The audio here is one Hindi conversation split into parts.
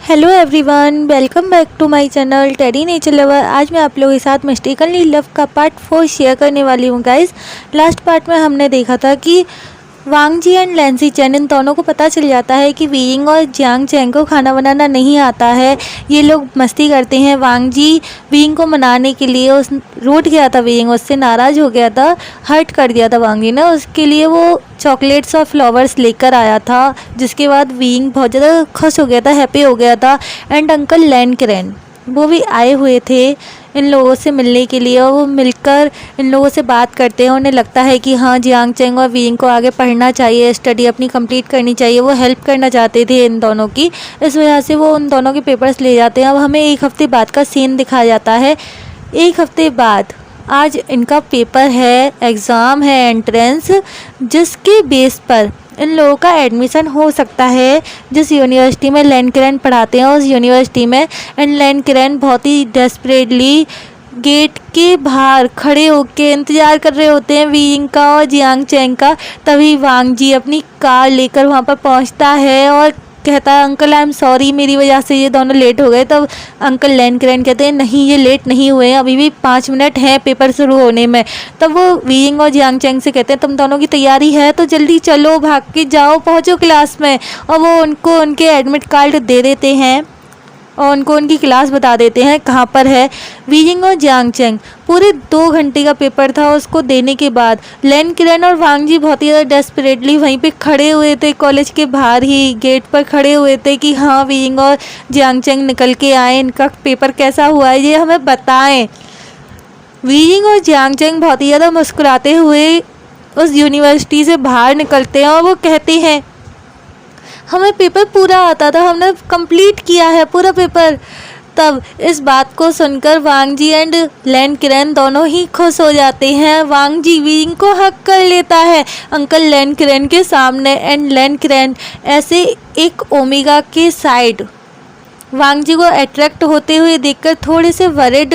Hello everyone, welcome back to my channel teddy nature lover. आज मैं आप लोगों के साथ मिस्टेकनली लव का पार्ट 4 शेयर करने वाली हूँ गाइस। लास्ट पार्ट में हमने देखा था कि वांग जी एंड लैंसी चैन इन दोनों को पता चल जाता है कि वीइंग और जियांग चैंग को खाना बनाना नहीं आता है। ये लोग मस्ती करते हैं। वांग जी वीइंग को मनाने के लिए उस रूठ गया था, वीइंग उससे नाराज़ हो गया था, हर्ट कर दिया था वांग जी ने। उसके लिए वो चॉकलेट्स और फ्लावर्स लेकर आया था, जिसके बाद वीइंग बहुत ज़्यादा खुश हो गया था, हैप्पी हो गया था। एंड अंकल लैंड वो भी आए हुए थे इन लोगों से मिलने के लिए, और वो मिलकर इन लोगों से बात करते हैं। उन्हें लगता है कि हाँ, जियांग चैंग और वीइंग को आगे पढ़ना चाहिए, स्टडी अपनी कंप्लीट करनी चाहिए। वो हेल्प करना चाहते थे इन दोनों की, इस वजह से वो उन दोनों के पेपर्स ले जाते हैं। अब हमें एक हफ्ते बाद का सीन दिखाया जाता है। एक हफ्ते बाद आज इनका पेपर है, एग्ज़ाम है, एंट्रेंस, जिसके बेस पर इन लोगों का एडमिशन हो सकता है जिस यूनिवर्सिटी में लैंड पढ़ाते हैं, उस यूनिवर्सिटी में। एंड लैंड बहुत ही डेस्परेटली गेट के बाहर खड़े होकर इंतज़ार कर रहे होते हैं वीइंग का और जियांग चैंग का। तभी वांग जी अपनी कार लेकर वहाँ पर पहुँचता है और कहता है, अंकल आई एम सॉरी, मेरी वजह से ये दोनों लेट हो गए। तब अंकल लैंड कहते हैं, नहीं ये लेट नहीं हुए हैं, अभी भी 5 मिनट हैं पेपर शुरू होने में। तब वो वीइंग और जियांग चैंग से कहते हैं, तुम दोनों की तैयारी है तो जल्दी चलो, भाग के जाओ, पहुँचो क्लास में। और वो उनको उनके एडमिट कार्ड दे देते हैं और उनको उनकी क्लास बता देते हैं कहाँ पर है। वीइंग और जियांग चैंग पूरे 2 घंटे का पेपर था, उसको देने के बाद लैंड और वांग जी बहुत ही ज़्यादा डेस्परेटली वहीं पे खड़े हुए थे, कॉलेज के बाहर ही गेट पर खड़े हुए थे कि हाँ, वीइंग और जियांग चैंग निकल के आए, इनका पेपर कैसा हुआ है ये हमें बताएं। वीइंग और जियांग चैंग बहुत ही ज़्यादा मुस्कुराते हुए उस यूनिवर्सिटी से बाहर निकलते हैं और वो कहते हैं, हमें पेपर पूरा आता था, हमने कंप्लीट किया है पूरा पेपर। तब इस बात को सुनकर वांग जी एंड लैंड दोनों ही खुश हो जाते हैं। वांग जी वीइंग को हक कर लेता है अंकल लैंड के सामने। एंड लैंड ऐसे एक ओमेगा के साइड वांग जी को अट्रैक्ट होते हुए देखकर थोड़े से वरिड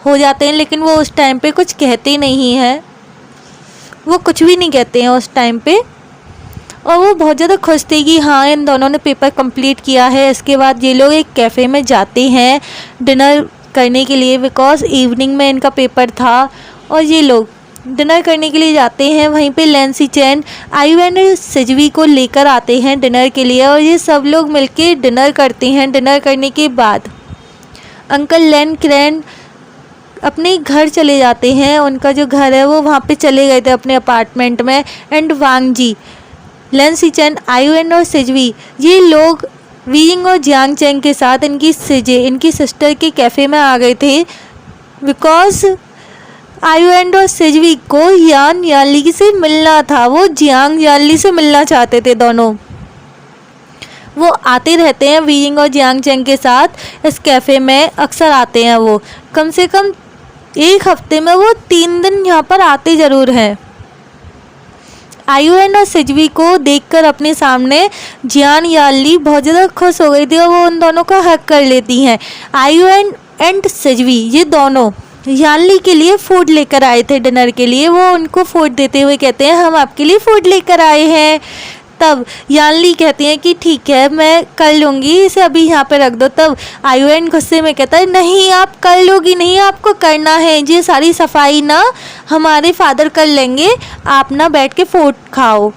हो जाते हैं, लेकिन वो उस टाइम पे कुछ कहते नहीं हैं। वो कुछ भी नहीं कहते हैं उस टाइम पे, और वो बहुत ज़्यादा खुश थे कि हाँ, इन दोनों ने पेपर कंप्लीट किया है। इसके बाद ये लोग एक कैफ़े में जाते हैं डिनर करने के लिए, बिकॉज इवनिंग में इनका पेपर था। और ये लोग डिनर करने के लिए जाते हैं। वहीं पे लैंसी चैन आयु एंड सेजवी को लेकर आते हैं डिनर के लिए, और ये सब लोग मिलके डिनर करते हैं। डिनर करने के बाद अंकल लैंड अपने घर चले जाते हैं। उनका जो घर है वो वहाँ पे चले गए थे अपने अपार्टमेंट में। एंड वांग जी, लैंसी चैन, आयु एंड और सेजवी, ये लोग वीइंग और जियांग चैंग के साथ इनकी सिस्टर के कैफ़े में आ गए थे, बिकॉज आयु एंड और सेजवी को यान यानली से मिलना था। वो जियांग यानली से मिलना चाहते थे दोनों। वो आते रहते हैं वीइंग और जियांग चैंग के साथ इस कैफ़े में, अक्सर आते हैं। वो कम से कम एक हफ्ते में वो 3 दिन यहाँ पर आते ज़रूर हैं। आयु एंड और सेजवी को देखकर अपने सामने जियान यानली बहुत ज़्यादा खुश हो गई थी और वो उन दोनों का हक कर लेती हैं। आयु एंड सेजवी ये दोनों यानली के लिए फ़ूड लेकर आए थे डिनर के लिए। वो उनको फ़ूड देते हुए कहते हैं, हम आपके लिए फ़ूड लेकर आए हैं। तब यानली कहती हैं कि ठीक है, मैं कर लूँगी, इसे अभी यहाँ पे रख दो। तब आयु एंड गुस्से में कहता है, नहीं आप कर लोगी नहीं, आपको करना है, ये सारी सफाई ना हमारे फादर कर लेंगे, आप ना बैठ के फूड खाओ।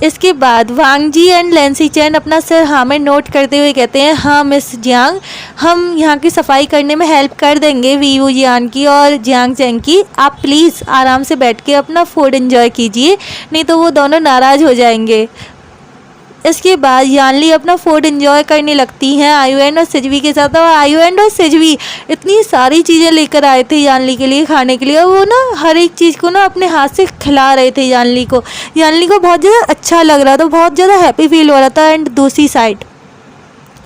इसके बाद वांग जी एंड लैंसी चैन अपना सर हाँ में नोट करते हुए कहते हैं, हाँ मिस जियांग, हम यहाँ की सफाई करने में हेल्प कर देंगे वीवू जियान की और जियांग चैंग की। आप प्लीज़ आराम से बैठ के अपना फूड एंजॉय कीजिए, नहीं तो वो दोनों नाराज़ हो जाएंगे। इसके बाद यानली अपना फूड एंजॉय करने लगती हैं आयु एंड और सेजवी के साथ। और आयु एंड और सेजवी इतनी सारी चीज़ें लेकर आए थे यानली के लिए खाने के लिए, और वो ना हर एक चीज़ को ना अपने हाथ से खिला रहे थे यानली को। यानली को बहुत ज़्यादा अच्छा लग रहा था, बहुत ज़्यादा हैप्पी फील हो रहा था। एंड दूसरी साइड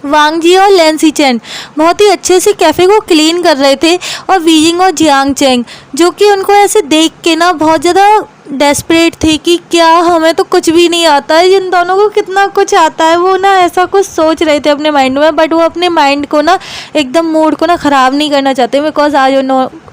वांग जी और लैंसी चैन बहुत ही अच्छे से कैफ़े को क्लीन कर रहे थे, और वीइंग और जियांग चैंग जो कि उनको ऐसे देख के ना बहुत ज़्यादा डेस्परेट थी कि क्या हमें तो कुछ भी नहीं आता है, जिन दोनों को कितना कुछ आता है। वो ना ऐसा कुछ सोच रहे थे अपने माइंड में, बट वो अपने माइंड को ना एकदम मूड को ना ख़राब नहीं करना चाहते, बिकॉज आज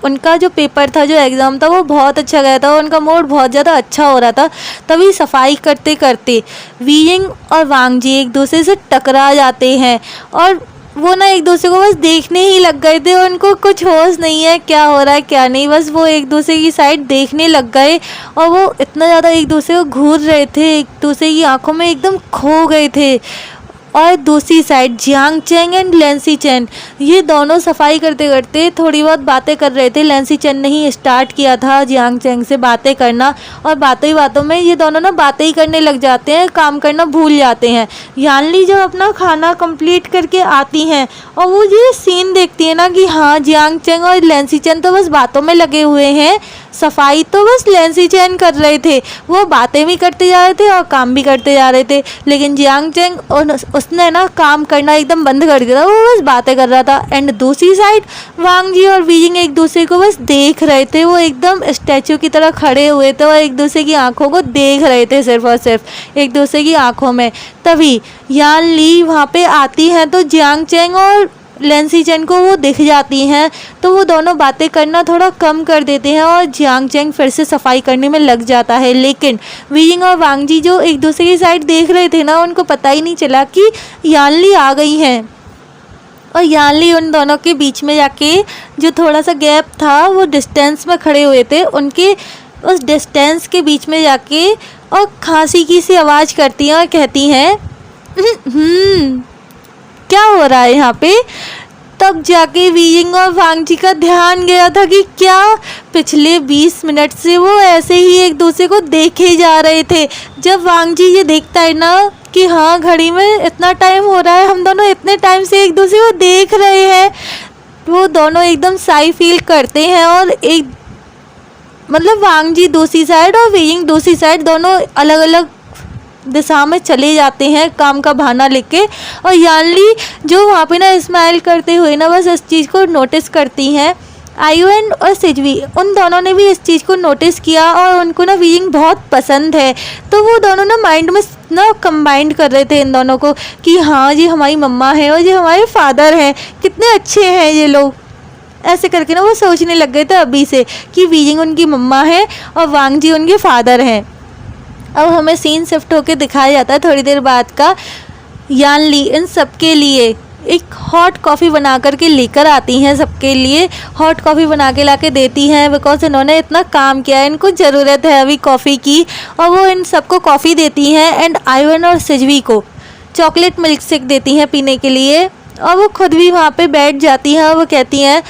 उनका जो पेपर था, जो एग्ज़ाम था, वो बहुत अच्छा गया था। उनका मूड बहुत ज़्यादा अच्छा हो रहा था। तभी सफाई करते करते वीयिंग और वांग जी एक दूसरे से टकरा जाते हैं और वो ना एक दूसरे को बस देखने ही लग गए थे। उनको कुछ होश नहीं है क्या हो रहा है क्या नहीं, बस वो एक दूसरे की साइड देखने लग गए और वो इतना ज़्यादा एक दूसरे को घूर रहे थे, एक दूसरे की आंखों में एकदम खो गए थे। और दूसरी side Jiang Cheng and Lancy Chen, ये दोनों सफाई करते करते थोड़ी बहुत बातें कर रहे थे। लैंसी चेन ने ही स्टार्ट किया था जियांग चेंग से बातें करना, और बातों ही बातों में ये दोनों ना बातें ही करने लग जाते हैं, काम करना भूल जाते हैं। यानली जब अपना खाना कंप्लीट करके आती हैं और वो ये सीन देखती है ना कि हाँ जियांग चेंग और लैंसी चेन तो बस बातों में लगे हुए हैं, सफाई तो बस लैंसी चेन कर रहे थे। वो बातें भी करते जा रहे थे और काम भी करते जा रहे थे, लेकिन जियांग चेंग उसने ना काम करना एकदम बंद कर दिया था, वो बस बातें कर रहा था। एंड दूसरी साइड वांग जी और वीयिंग एक दूसरे को बस देख रहे थे। वो एकदम स्टैचू की तरह खड़े हुए थे और एक दूसरे की आंखों को देख रहे थे, सिर्फ और सिर्फ एक दूसरे की आंखों में। तभी यान ली वहाँ पे आती हैं तो जियांग चेंग और लैंसी चेन को वो दिख जाती हैं, तो वो दोनों बातें करना थोड़ा कम कर देते हैं और जियांग चेंग फिर से सफाई करने में लग जाता है। लेकिन वीयिंग और वांग जी जो एक दूसरे की साइड देख रहे थे ना, उनको पता ही नहीं चला कि यानली आ गई हैं। और यानली उन दोनों के बीच में जाके जो थोड़ा सा गैप था, वो डिस्टेंस में खड़े हुए थे, उनके उस डिस्टेंस के बीच में जाके और खांसी की सी आवाज़ करती हैं और कहती हैं क्या हो रहा है यहाँ पे। तब जाके वीयिंग और वांग जी का ध्यान गया था कि क्या पिछले 20 मिनट से वो ऐसे ही एक दूसरे को देखे जा रहे थे। जब वांग जी ये देखता है ना कि हाँ घड़ी में इतना टाइम हो रहा है, हम दोनों इतने टाइम से एक दूसरे को देख रहे हैं, वो दोनों एकदम साई फील करते हैं और एक मतलब वांग जी दूसरी साइड और वीयिंग दूसरी साइड, दोनों अलग अलग दिशा में चले जाते हैं काम का बहाना लेके। और यानली जो वहाँ पे ना स्माइल करते हुए ना बस इस चीज़ को नोटिस करती हैं। आयुएन और सिजवी उन दोनों ने भी इस चीज़ को नोटिस किया और उनको ना वीयिंग बहुत पसंद है, तो वो दोनों ना माइंड में ना कंबाइंड कर रहे थे इन दोनों को कि हाँ ये हमारी मम्मा है और ये हमारे फादर हैं, कितने अच्छे हैं ये लोग। ऐसे करके ना वो सोचने लग गए थे अभी से कि वीयिंग उनकी मम्मा है और वांग जी उनके फादर हैं। अब हमें सीन शिफ्ट होके दिखाया जाता है थोड़ी देर बाद का। यानली इन सबके लिए एक हॉट कॉफ़ी बना करके लेकर आती हैं, सबके लिए हॉट कॉफ़ी बना के ला के देती हैं, बिकॉज इन्होंने इतना काम किया है, इनको ज़रूरत है अभी कॉफ़ी की। और वो इन सबको कॉफ़ी देती हैं एंड आयुएन और सिजवी को चॉकलेट मिल्क शेक देती हैं पीने के लिए। और वो खुद भी वहाँ पे बैठ जाती हैं और वो कहती हैं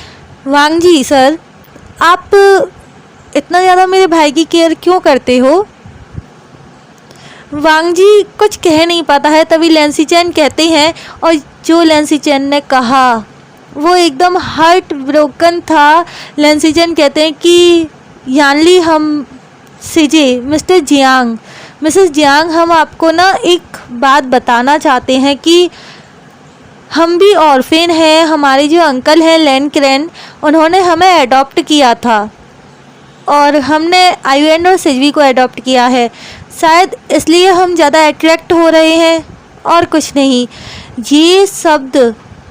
वांग जी सर, आप इतना ज़्यादा मेरे भाई की केयर क्यों करते हो। वांग जी कुछ कह नहीं पाता है, तभी लैंसी चेन कहते हैं, और जो लैंसी चेन ने कहा वो एकदम हार्ट ब्रोकन था। लैंसी चेन कहते हैं कि यानली हम सिजे मिस्टर जियांग मिसेस जियांग, हम आपको ना एक बात बताना चाहते हैं कि हम भी ऑर्फेन हैं। हमारे जो अंकल हैं लैन क्रेन, उन्होंने हमें अडॉप्ट किया था और हमने आयुएन और सिजवी को अडॉप्ट किया है, शायद इसलिए हम ज़्यादा अट्रैक्ट हो रहे हैं और कुछ नहीं। ये शब्द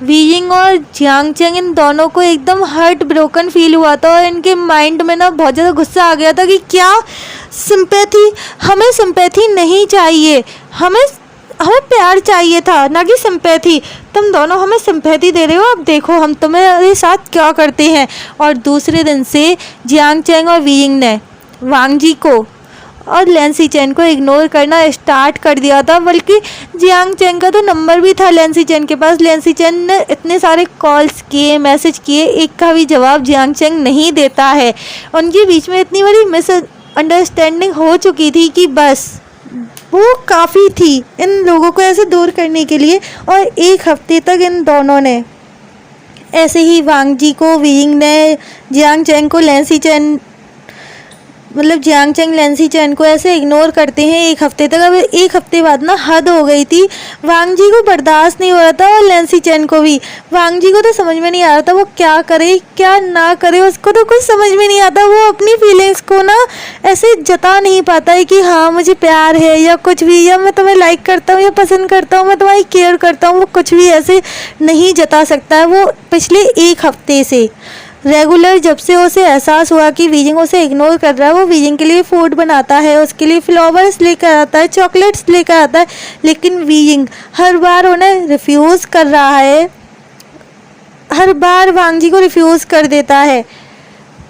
वीयिंग और जियांग चेंग इन दोनों को एकदम हार्ट ब्रोकन फील हुआ था और इनके माइंड में ना बहुत ज़्यादा गुस्सा आ गया था कि क्या सिंपैथी, हमें सिंपैथी नहीं चाहिए, हमें प्यार चाहिए था ना कि सिंपैथी। तुम दोनों हमें सिंपैथी दे रहे हो, अब देखो हम तुम्हारे साथ क्या करते हैं। और दूसरे दिन से जियांग चेंग और वीयिंग ने वांग जी को और लैंसी चेन को इग्नोर करना स्टार्ट कर दिया था, बल्कि जियांग चेंग का तो नंबर भी था लैंसी चेन के पास। लैंसी चेन ने इतने सारे कॉल्स किए, मैसेज किए, एक का भी जवाब जियांग चेंग नहीं देता है। उनके बीच में इतनी बड़ी मिसअंडरस्टैंडिंग हो चुकी थी कि बस वो काफ़ी थी इन लोगों को ऐसे दूर करने के लिए। और एक हफ्ते तक इन दोनों ने ऐसे ही वांग जी को, वीयिंग ने जियांग चेंग को, लैंसी चेन मतलब जियांग चैंग लैंसी चैन को ऐसे इग्नोर करते हैं एक हफ्ते तक। अब एक हफ्ते बाद ना हद हो गई थी, वांग जी को बर्दाश्त नहीं हो रहा था और लैंसी चैन को भी। वांग जी को तो समझ में नहीं आ रहा था वो क्या करे क्या ना करे, उसको तो कुछ समझ में नहीं आता। वो अपनी फीलिंग्स को ना ऐसे जता नहीं पाता है कि हाँ मुझे प्यार है या कुछ भी, या मैं तुम्हें लाइक करता हूँ या पसंद करता हूँ, मैं तुम्हारी केयर करता हूँ, वो कुछ भी ऐसे नहीं जता सकता है। वो पिछले एक हफ्ते से रेगुलर जब से उसे एहसास हुआ कि वीजिंग उसे इग्नोर कर रहा है, वो वीजिंग के लिए फूड बनाता है, उसके लिए फ्लावर्स लेकर आता है, चॉकलेट्स लेकर आता है, लेकिन वीजिंग हर बार उन्हें रिफ्यूज़ कर रहा है, हर बार वांग जी को रिफ्यूज़ कर देता है।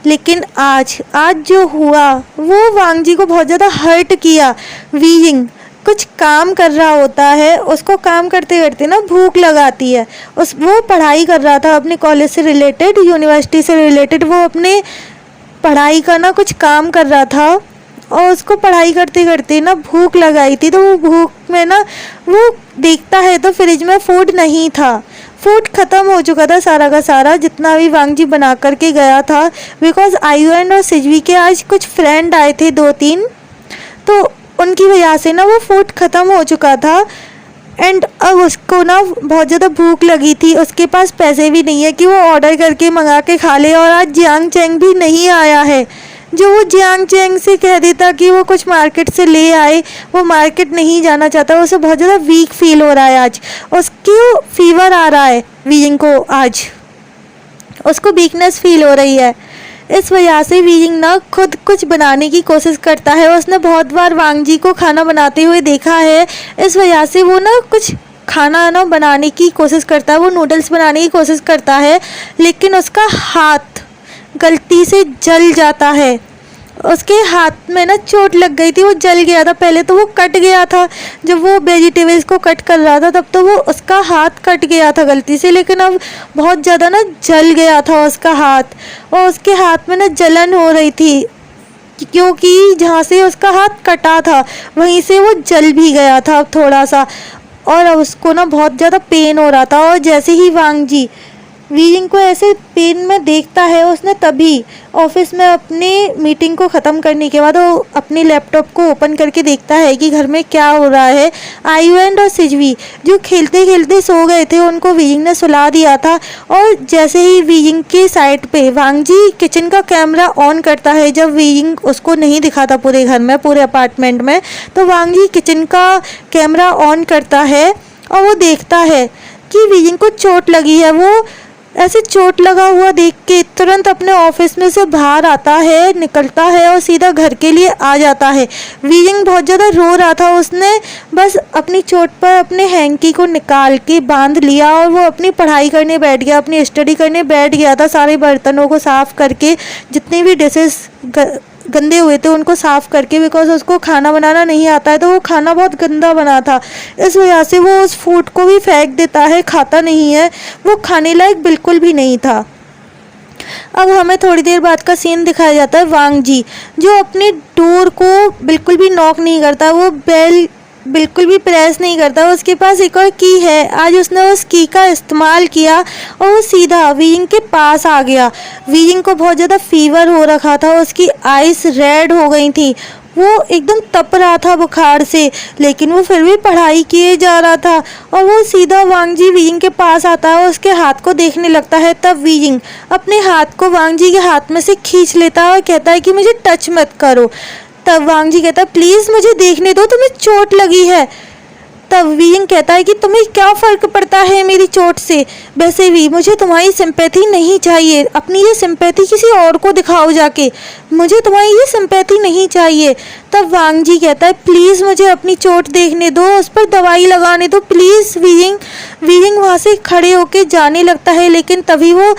लेकिन आज जो हुआ वो वांग जी को बहुत ज़्यादा हर्ट किया। वीजिंग कुछ काम कर रहा होता है, उसको काम करते करते ना भूख लगाती है। वो पढ़ाई कर रहा था अपने कॉलेज से रिलेटेड, यूनिवर्सिटी से रिलेटेड, वो अपने पढ़ाई का ना कुछ काम कर रहा था और उसको पढ़ाई करते करते ना भूख लगाई थी। तो वो भूख में ना वो देखता है तो फ्रिज में फूड नहीं था, फूड ख़त्म हो चुका था सारा का सारा, जितना भी वांग जी बना करके गया था। बिकॉज आयुएन और सिजवी के आज कुछ फ्रेंड आए थे 2-3, तो उनकी वजह से ना वो फूड ख़त्म हो चुका था। एंड अब उसको ना बहुत ज़्यादा भूख लगी थी, उसके पास पैसे भी नहीं है कि वो ऑर्डर करके मंगा के खा ले। और आज जियांग चैंग भी नहीं आया है, जो वो जियांग चैंग से कह देता कि वो कुछ मार्केट से ले आए, वो मार्केट नहीं जाना चाहता। उसे बहुत ज़्यादा वीक फील हो रहा है आज, उसकी फीवर आ रहा है वीजिंग को, आज उसको वीकनेस फील हो रही है। इस वजह से वीजिंग ना खुद कुछ बनाने की कोशिश करता है। उसने बहुत बार वांग जी को खाना बनाते हुए देखा है, इस वजह से वो ना कुछ खाना ना बनाने की कोशिश करता है, वो नूडल्स बनाने की कोशिश करता है, लेकिन उसका हाथ गलती से जल जाता है। उसके हाथ में ना चोट लग गई थी, वो जल गया था। पहले तो वो कट गया था, जब वो वेजिटेबल्स को कट कर रहा था तब तो वो उसका हाथ कट गया था गलती से, लेकिन अब बहुत ज़्यादा ना जल गया था उसका हाथ, और उसके हाथ में ना जलन हो रही थी क्योंकि जहाँ से उसका हाथ कटा था वहीं से वो जल भी गया था अब थोड़ा सा, और अब उसको ना बहुत ज़्यादा पेन हो रहा था। और जैसे ही वांग जी वीजिंग को ऐसे पेन में देखता है, उसने तभी ऑफिस में अपनी मीटिंग को ख़त्म करने के बाद वो अपनी लैपटॉप को ओपन करके देखता है कि घर में क्या हो रहा है। आयुएन और सिजवी जो खेलते खेलते सो गए थे, उनको वीजिंग ने सुला दिया था। और जैसे ही वीजिंग के साइड पे वांग जी किचन का कैमरा ऑन करता है, जब वीजिंग उसको नहीं दिखा था पूरे घर में, पूरे अपार्टमेंट में, तो वांग जी किचन का कैमरा ऑन करता है और वो देखता है कि वीजिंग को चोट लगी है। वो ऐसे चोट लगा हुआ देख के तुरंत अपने ऑफिस में से बाहर आता है, निकलता है और सीधा घर के लिए आ जाता है। वीजिंग बहुत ज़्यादा रो रहा था, उसने बस अपनी चोट पर अपने हैंकी को निकाल के बांध लिया और वो अपनी पढ़ाई करने बैठ गया, अपनी स्टडी करने बैठ गया था। सारे बर्तनों को साफ़ करके, जितने भी डिशेस गंदे हुए थे उनको साफ़ करके, बिकॉज उसको खाना बनाना नहीं आता है तो वो खाना बहुत गंदा बना था, इस वजह से वो उस फूड को भी फेंक देता है, खाता नहीं है, वो खाने लायक बिल्कुल भी नहीं था। अब हमें थोड़ी देर बाद का सीन दिखाया जाता है वांग जी जो अपने डोर को बिल्कुल भी नॉक नहीं करता, वो बेल बिल्कुल भी प्रेस नहीं करता। उसके पास एक और की है, आज उसने उस की का इस्तेमाल किया और वो सीधा वीजिंग के पास आ गया। वीजिंग को बहुत ज़्यादा फीवर हो रखा था, उसकी आइस रेड हो गई थी, वो एकदम तप रहा था बुखार से, लेकिन वो फिर भी पढ़ाई किए जा रहा था। और वो सीधा वांग जी वीजिंग के पास आता है और उसके हाथ को देखने लगता है। तब वीजिंग अपने हाथ को वांग जी के हाथ में से खींच लेता है और कहता है कि मुझे टच मत करो। तब वांग जी कहता है प्लीज़ मुझे देखने दो, तुम्हें चोट लगी है। तब वीजिंग कहता है कि तुम्हें क्या फ़र्क पड़ता है मेरी चोट से, वैसे भी मुझे तुम्हारी सिंपैथी नहीं चाहिए, अपनी ये सिंपैथी किसी और को दिखाओ जाके, मुझे तुम्हारी ये सिंपैथी नहीं चाहिए। तब वांग जी कहता है प्लीज़ मुझे अपनी चोट देखने दो, उस पर दवाई लगाने दो प्लीज़। वीजिंग वहाँ से खड़े होके जाने लगता है, लेकिन तभी वो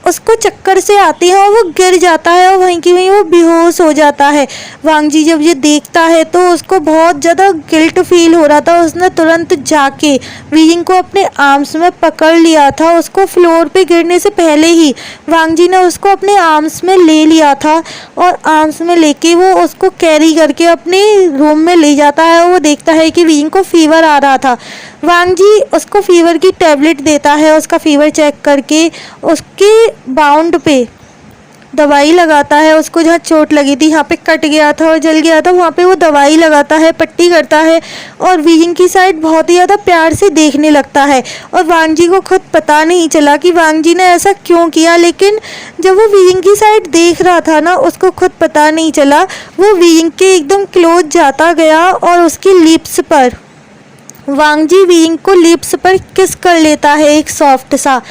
उसको चक्कर से आती है और वो गिर जाता है और वहीं की वहीं वो बेहोश हो जाता है। वांग जी जब ये देखता है तो उसको बहुत ज़्यादा गिल्ट फील हो रहा था। उसने तुरंत जाके वीजिंग को अपने आर्म्स में पकड़ लिया था, उसको फ्लोर पे गिरने से पहले ही वांग जी ने उसको अपने आर्म्स में ले लिया था और आर्म्स में लेके वो उसको कैरी करके अपने रूम में ले जाता है। और वो देखता है कि वीजिंग को फीवर आ रहा था। वांग जी उसको फीवर की टैबलेट देता है, उसका फीवर चेक करके उसके बाउंड पे दवाई लगाता है उसको, जहाँ चोट लगी थी, यहाँ पे कट गया था और जल गया था, वहाँ पे वो दवाई लगाता है, पट्टी करता है और वीयिंग की साइड बहुत ही ज़्यादा प्यार से देखने लगता है। और वांग जी को खुद पता नहीं चला कि वांग जी ने ऐसा क्यों किया, लेकिन जब वो वीयिंग की साइड देख रहा था ना, उसको खुद पता नहीं चला, वो वीयिंग के एकदम क्लोज जाता गया और उसकी लिप्स पर वांग जी वीयिंग को लिप्स पर किस कर लेता है एक सॉफ्ट सा।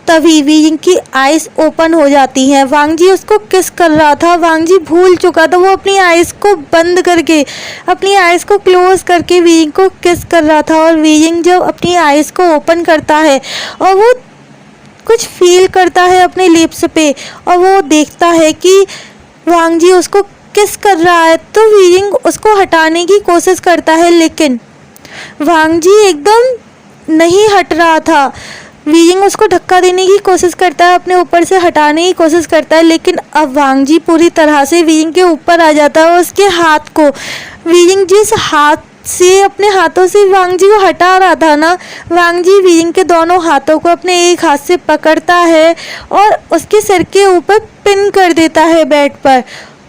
तभी वीयिंग की आइज़ ओपन हो जाती हैं। वांग जी उसको किस कर रहा था, वांग जी भूल चुका था, वो अपनी आइज़ को बंद करके, अपनी आइज़ को क्लोज करके वीयिंग को किस कर रहा था। और वीयिंग जब अपनी आइज़ को ओपन करता है और वो कुछ फील करता है अपने लिप्स पे और वो देखता है कि वांग जी उसको किस कर रहा है, तो वीयिंग उसको हटाने की कोशिश करता है, लेकिन वांग जी एकदम नहीं हट रहा था। वीयिंग उसको धक्का देने की कोशिश करता है, अपने ऊपर से हटाने की कोशिश करता है, लेकिन अब वांग जी पूरी तरह से वीयिंग के ऊपर आ जाता है और उसके हाथ को, वीयिंग जिस हाथ से अपने हाथों से वांग जी को हटा रहा था ना, वांग जी वीयिंग के दोनों हाथों को अपने एक हाथ से पकड़ता है और उसके सिर के ऊपर पिन कर देता है बेड पर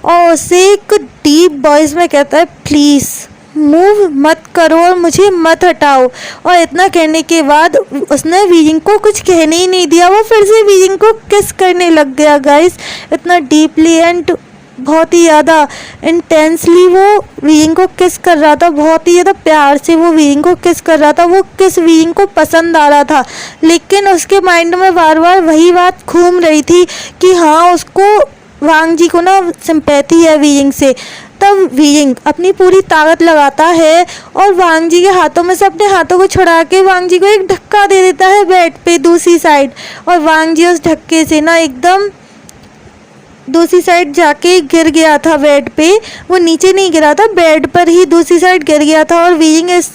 और उसे एक डीप वॉइस में कहता है, प्लीज़ मूव मत करो और मुझे मत हटाओ। और इतना कहने के बाद उसने वीयिंग को कुछ कहने ही नहीं दिया, वो फिर से वीयिंग को किस करने लग गया गाइस, इतना डीपली एंड बहुत ही ज़्यादा इंटेंसली वो वीयिंग को किस कर रहा था, बहुत ही ज़्यादा प्यार से वो वीयिंग को किस कर रहा था। वो किस वीयिंग को पसंद आ रहा था, लेकिन उसके माइंड में बार बार वही बात घूम रही थी कि हाँ उसको वांग जी को ना सिंपैथी है वीयिंग से। तब वीयिंग अपनी पूरी ताकत लगाता है और वांग जी के हाथों में से अपने हाथों को छुड़ा के वांग जी को एक धक्का दे देता है बेड पे दूसरी साइड, और वांग जी उस धक्के से ना एकदम दूसरी साइड जाके गिर गया था बेड पे। वो नीचे नहीं गिरा था, बेड पर ही दूसरी साइड गिर गया था। और वीयिंग इस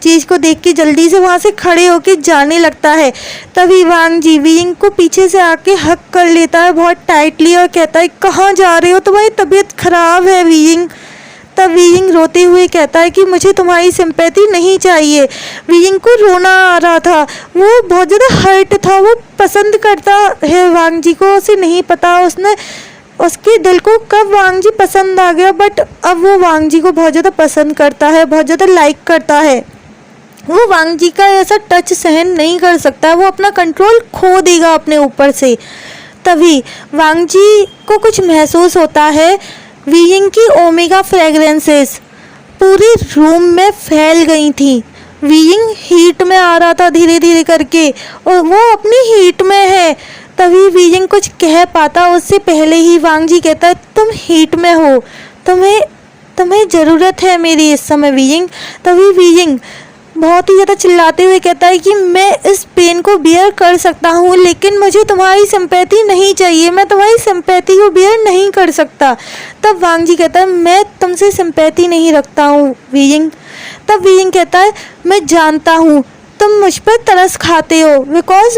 चीज़ को देख के जल्दी से वहाँ से खड़े होके जाने लगता है। तभी वांग जी वीयिंग को पीछे से आके हक कर लेता है बहुत टाइटली और कहता है, कहाँ जा रहे हो, तुम्हारी तबीयत खराब है वीयिंग। तब वीयिंग रोते हुए कहता है कि मुझे तुम्हारी सिंपैथी नहीं चाहिए। वीयिंग को रोना आ रहा था, वो बहुत ज़्यादा हर्ट था, वो पसंद करता है वांग जी को, उसे नहीं पता उसने उसके दिल को कब वांग जी पसंद आ गया, बट अब वो वांग जी को बहुत ज़्यादा पसंद करता है, बहुत ज़्यादा लाइक करता है। वो वांग जी का ऐसा टच सहन नहीं कर सकता, वो अपना कंट्रोल खो देगा अपने ऊपर से। तभी वांग जी को कुछ महसूस होता है, वीयिंग की ओमेगा फ्रेगरेंसेस पूरे रूम में फैल गई थी। वीयिंग हीट में आ रहा था धीरे धीरे करके और वो अपनी हीट में है। तभी वीयिंग कुछ कह पाता उससे पहले ही वांग जी कहता है, तुम हीट में हो, तुम्हें ज़रूरत है मेरी इस समय वीयिंग। तभी वीयिंग बहुत ही ज़्यादा चिल्लाते हुए कहता है कि मैं इस पेन को बियर कर सकता हूँ, लेकिन मुझे तुम्हारी सिंपैथी नहीं चाहिए, मैं तुम्हारी सिंपैथी को बियर नहीं कर सकता। तब वांग जी कहता है, मैं तुमसे सिंपैथी नहीं रखता हूँ वीयिंग। तब वीयिंग कहता है, मैं जानता हूँ तुम मुझ पर तरस खाते हो, बिकॉज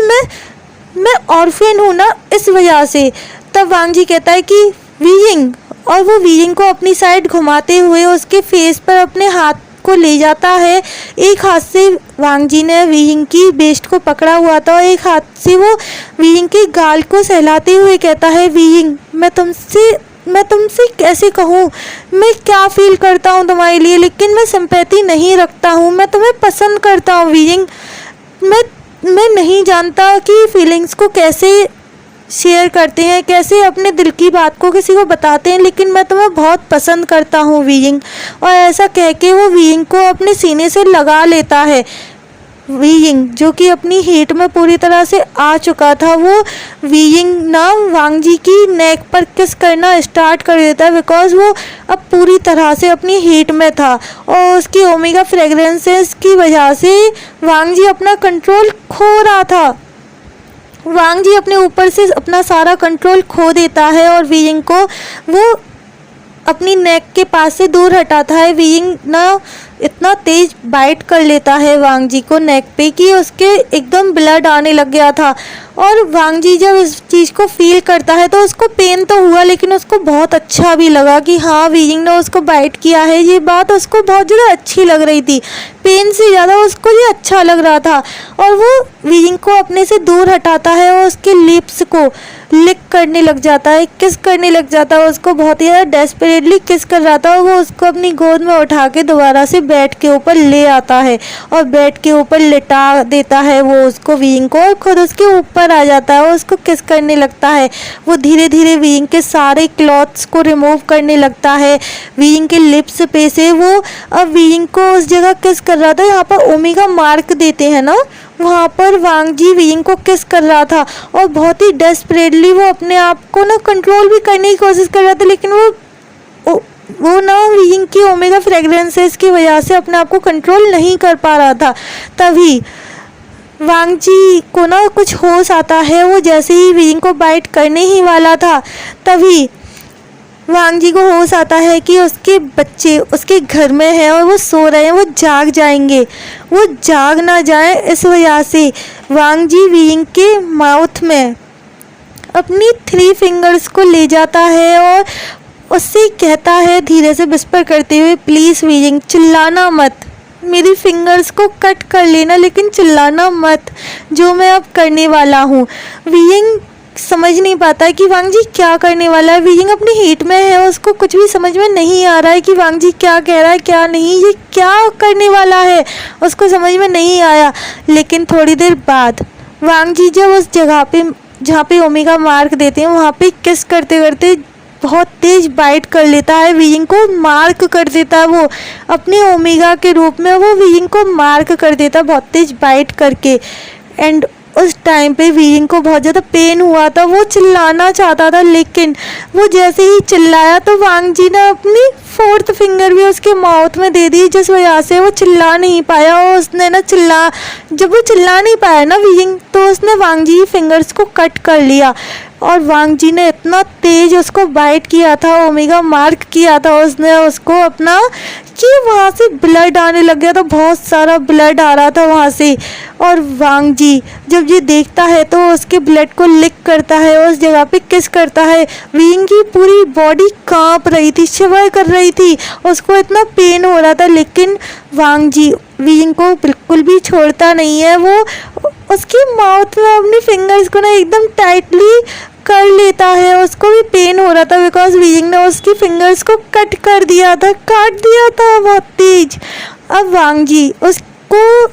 मैं ऑर्फन हूँ ना, इस वजह से। तब वांग जी कहता है कि वीयिंग, और वो वीयिंग को अपनी साइड घुमाते हुए उसके फेस पर अपने हाथ को ले जाता है। एक हाथ से वांग जी ने वीयिंग की वेस्ट को पकड़ा हुआ था और एक हाथ से वो वीयिंग के गाल को सहलाते हुए कहता है, वीयिंग मैं तुमसे कैसे कहूँ, मैं क्या फील करता हूँ तुम्हारे लिए, लेकिन मैं सिंपैथी नहीं रखता हूँ, मैं तुम्हें पसंद करता हूँ वीयिंग। मैं नहीं जानता कि फीलिंग्स को कैसे शेयर करते हैं, कैसे अपने दिल की बात को किसी को बताते हैं, लेकिन मैं तुम्हें बहुत पसंद करता हूँ वीयिंग। और ऐसा कह के वो वीयिंग को अपने सीने से लगा लेता है। वीयिंग जो कि अपनी हीट में पूरी तरह से आ चुका था, वो वीयिंग ना वांग जी की नेक पर किस करना स्टार्ट कर देता है, बिकॉज वो अब पूरी तरह से अपनी हीट में था और उसकी ओमेगा फ्रेगरेंसेस की वजह से वांग जी अपना कंट्रोल खो रहा था। वांग जी अपने ऊपर से अपना सारा कंट्रोल खो देता है और वीयिंग को वो अपनी नेक के पास से दूर हटाता है। वीयिंग ना इतना तेज बाइट कर लेता है वांग जी को नेक पे कि उसके एकदम ब्लड आने लग गया था। और वांग जी जब इस चीज़ को फील करता है तो उसको पेन तो हुआ, लेकिन उसको बहुत अच्छा भी लगा कि हाँ वीयिंग ने उसको बाइट किया है। ये बात उसको बहुत ज़्यादा अच्छी लग रही थी। पेन से ज़्यादा उसको ये अच्छा लग रहा था। और वो वीइंग को अपने से दूर हटाता है और उसके लिप्स को लिक करने लग जाता है, किस करने लग जाता है, उसको बहुत ही ज़्यादा डेस्परेटली किस कर रहा था। और वो उसको अपनी गोद में उठा के दोबारा से बेड के ऊपर ले आता है और बेड के ऊपर लिटा देता है वो उसको वीइंग को, और खुद उसके ऊपर आ जाता है और उसको किस करने लगता है। वो धीरे धीरे वीइंग के सारे क्लॉथ्स को रिमूव करने लगता है वीइंग के लिप्स पे से। वो अब वीइंग को उस जगह किस कर रहा था, यहाँ पर ओमेगा मार्क देते हैं ना, वहाँ पर वांग जी वीइंग को किस कर रहा था। और बहुत ही डेस्परेटली वो अपने आप को ना कंट्रोल भी करने की कोशिश कर रहा था, लेकिन वो ना वीइंग की ओमेगा फ्रेग्रेंसेस की वजह से अपने आप को कंट्रोल नहीं कर पा रहा था। तभी वांग जी को ना कुछ होश आता है। वो जैसे ही वीइंग को बाइट करने ही वाला था, तभी वांग जी को होश आता है कि उसके बच्चे उसके घर में हैं और वो सो रहे हैं, वो जाग जाएंगे। वो जाग ना जाए इस वजह से वांग जी वीइंग के माउथ में अपनी 3 फिंगर्स को ले जाता है और उससे कहता है धीरे से विस्पर करते हुए, प्लीज़ वीइंग चिल्लाना मत, मेरी फिंगर्स को कट कर लेना लेकिन चिल्लाना मत, जो मैं अब करने वाला हूँ। वीइंग समझ नहीं पाता कि वांग जी क्या करने वाला है। वीइंग अपनी हीट में है, उसको कुछ भी समझ में नहीं आ रहा है कि वांग जी क्या कह रहा है क्या नहीं, ये क्या करने वाला है, उसको समझ में नहीं आया। लेकिन थोड़ी देर बाद वांग जी जब उस जगह पे जहाँ पे ओमेगा मार्क देते हैं वहाँ पे किस करते करते बहुत तेज बाइट कर लेता है, वीइंग को मार्क कर देता है। वो अपने ओमेगा के रूप में वो वीइंग को मार्क कर देता है बहुत तेज बाइट करके। एंड उस टाइम पे वीइंग को बहुत ज़्यादा पेन हुआ था, वो चिल्लाना चाहता था, लेकिन वो जैसे ही चिल्लाया तो वांग जी ने अपनी 4th फिंगर भी उसके माउथ में दे दी, जिस वजह से वो चिल्ला नहीं पाया। और उसने ना जब वो चिल्ला नहीं पाया ना वीइंग, तो उसने वांग जी फिंगर्स को कट कर लिया। और वांग जी ने इतना तेज उसको बाइट किया था, ओमेगा मार्क किया था उसने उसको अपना, कि वहाँ से ब्लड आने लग गया था, बहुत सारा ब्लड आ रहा था वहाँ से। और वांग जी जब ये देखता है तो उसके ब्लड को लिक करता है, उस जगह पे किस करता है। वीइंग की पूरी बॉडी कांप रही थी, शिवर कर रही थी, उसको इतना पेन हो रहा था, लेकिन वांग जी वीइंग को बिल्कुल भी छोड़ता नहीं है। वो उसके माउथ में अपनी फिंगर्स को ना एकदम टाइटली कर लेता है। उसको भी पेन हो रहा था बिकॉज वीइंग ने उसकी फिंगर्स को कट कर दिया था, काट दिया था बहुत तेज। अब वांग जी उसको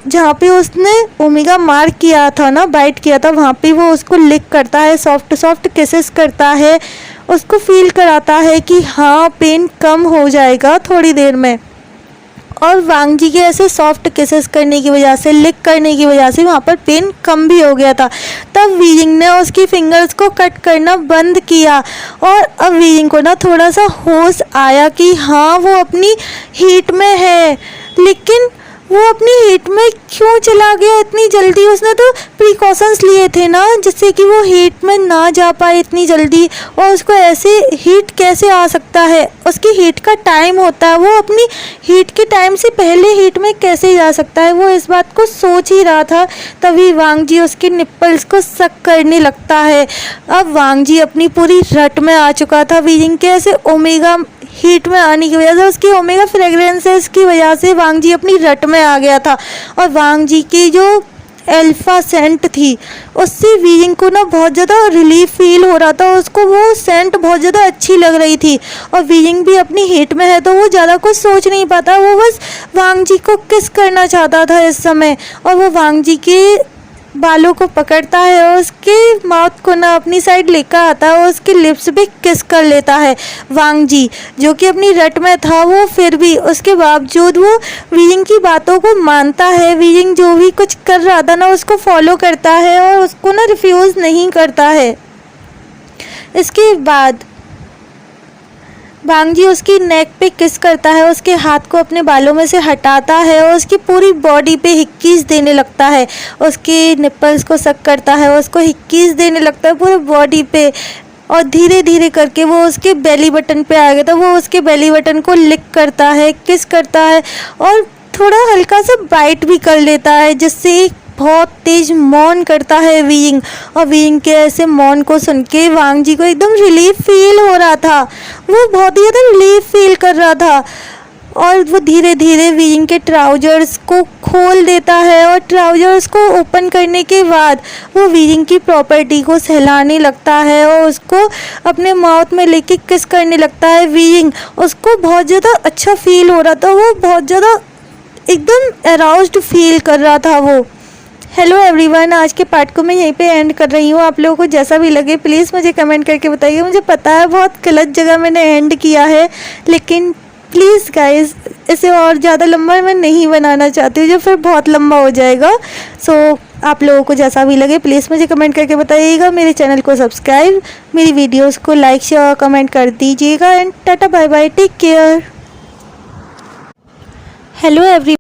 जहाँ पे उसने ओमेगा मार्क किया था ना, बाइट किया था, वहाँ पे वो उसको लिक करता है, सॉफ्ट सॉफ्ट किसेस करता है, उसको फील कराता है कि हाँ पेन कम हो जाएगा थोड़ी देर में। और वांग जी के ऐसे सॉफ्ट किसेस करने की वजह से, लिक करने की वजह से वहाँ पर पेन कम भी हो गया था। तब वीइंग ने उसकी फिंगर्स को कट करना बंद किया और अब वीइंग को ना थोड़ा सा होश आया कि हाँ वो अपनी हीट में है, लेकिन वो अपनी हीट में क्यों चला गया इतनी जल्दी। उसने तो प्रिकॉशंस लिए थे ना, जिससे कि वो हीट में ना जा पाए इतनी जल्दी, और उसको ऐसे हीट कैसे आ सकता है, उसकी हीट का टाइम होता है, वो अपनी हीट के टाइम से पहले हीट में कैसे जा सकता है। वो इस बात को सोच ही रहा था, तभी वांग जी उसके निप्पल्स को सक करने लगता है। अब वांग जी अपनी पूरी रट में आ चुका था वीइंग के ऐसे ओमेगा हीट में आने की वजह से, उसकी ओमेगा फ्रेग्रेंसेस की वजह से वांग जी अपनी रट में आ गया था। और वांग जी की जो अल्फा सेंट थी उससे वीइंग को ना बहुत ज़्यादा रिलीफ फील हो रहा था, उसको वो सेंट बहुत ज़्यादा अच्छी लग रही थी। और वीइंग भी अपनी हीट में है तो वो ज़्यादा कुछ सोच नहीं पाता, वो बस वांग जी को किस करना चाहता था इस समय। और वो वांग जी के बालों को पकड़ता है और उसके माउथ को ना अपनी साइड लेकर आता है और उसके लिप्स पे किस कर लेता है। वांग जी जो कि अपनी रट में था, वो फिर भी उसके बावजूद वो वीइंग की बातों को मानता है। वीइंग जो भी कुछ कर रहा था ना उसको फॉलो करता है और उसको ना रिफ्यूज़ नहीं करता है। इसके बाद वांग जी उसकी नेक पे किस करता है, उसके हाथ को अपने बालों में से हटाता है और उसकी पूरी बॉडी पे हिक्कीज़ देने लगता है, उसके निप्पल्स को सक करता है, उसको हिक्कीज़ देने लगता है पूरे बॉडी पे। और धीरे धीरे करके वो उसके बेली बटन पे आ गया तो वो उसके बेली बटन को लिक करता है, किस करता है और थोड़ा हल्का सा बाइट भी कर लेता है, जिससे बहुत तेज मौन करता है वीइंग। और वीइंग के ऐसे मौन को सुन के वांग जी को एकदम रिलीफ फील हो रहा था, वो बहुत ही ज़्यादा रिलीफ फील कर रहा था। और वो धीरे धीरे वीरिंग के ट्राउजर्स को खोल देता है और ट्राउजर्स को ओपन करने के बाद वो वीरिंग की प्रॉपर्टी को सहलाने लगता है और उसको अपने माउथ में लेके किस करने लगता है। वीरिंग उसको बहुत ज़्यादा अच्छा फील हो रहा था, वो बहुत ज़्यादा एकदम अराउज्ड फील कर रहा था वो। हेलो एवरीवन, आज के पार्ट को मैं यहीं पे एंड कर रही हूँ। आप लोगों को जैसा भी लगे प्लीज़ मुझे कमेंट करके बताइए। मुझे पता है बहुत गलत जगह मैंने एंड किया है, लेकिन प्लीज़ गाइस इसे और ज़्यादा लंबा मैं नहीं बनाना चाहती हूँ, जो फिर बहुत लंबा हो जाएगा। सो आप लोगों को जैसा भी लगे प्लीज़ मुझे कमेंट करके बताइएगा। मेरे चैनल को सब्सक्राइब, मेरी वीडियोज़ को लाइक शेयर और कमेंट कर दीजिएगा। And tata bye bye, take care. Hello every